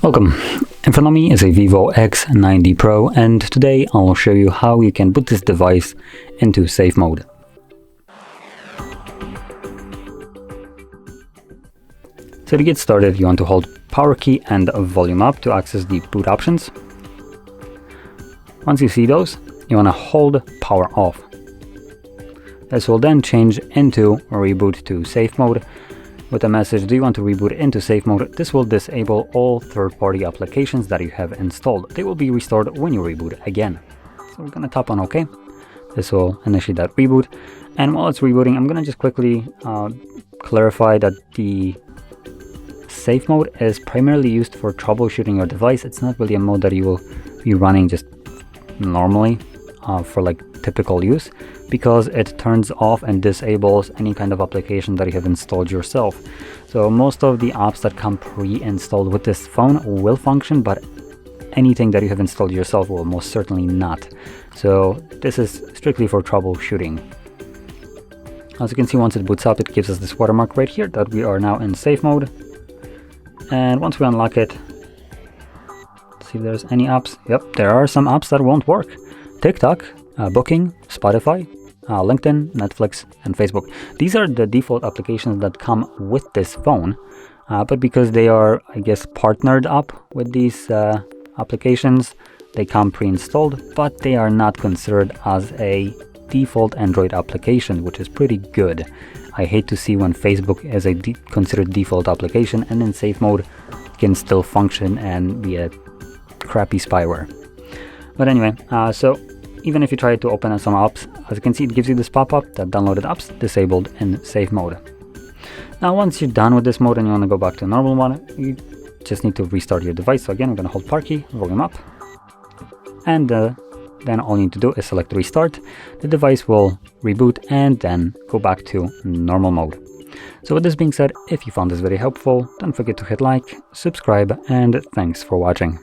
Welcome. In front of me is a VIVO X90 Pro, and today I'll show you how you can put this device into safe mode. So to get started, you want to hold power key and volume up to access the boot options. Once you see those, you want to hold power off. This will then change into reboot to safe mode with a message, do you want to reboot into safe mode? This will disable all third-party applications that you have installed. They will be restored when you reboot again. So we're going to tap on OK. This will initiate that reboot. And while it's rebooting, I'm going to just quickly clarify that the safe mode is primarily used for troubleshooting your device. It's not really a mode that you will be running just normally for like typical use, because it turns off and disables any kind of application that you have installed yourself. So most of the apps that come pre-installed with this phone will function, but anything that you have installed yourself will most certainly not. So this is strictly for troubleshooting. As you can see, once it boots up, it gives us this watermark right here that we are now in safe mode. And once we unlock it, let's see if there's any apps. Yep, there are some apps that won't work. TikTok, Booking, Spotify, LinkedIn, Netflix, and Facebook. These are the default applications that come with this phone, but because they are, I guess, partnered up with these applications, they come pre-installed, but they are not considered as a default Android application, which is pretty good. I hate to see when Facebook is a considered default application and in safe mode can still function and be a crappy spyware. But anyway, so even if you try to open some apps, as you can see, it gives you this pop-up that downloaded apps disabled in safe mode. Now, once you're done with this mode and you want to go back to normal mode, you just need to restart your device. So again, we're going to hold power key, volume up, and then all you need to do is select restart. The device will reboot and then go back to normal mode. So with this being said, if you found this video helpful, don't forget to hit like, subscribe, and thanks for watching.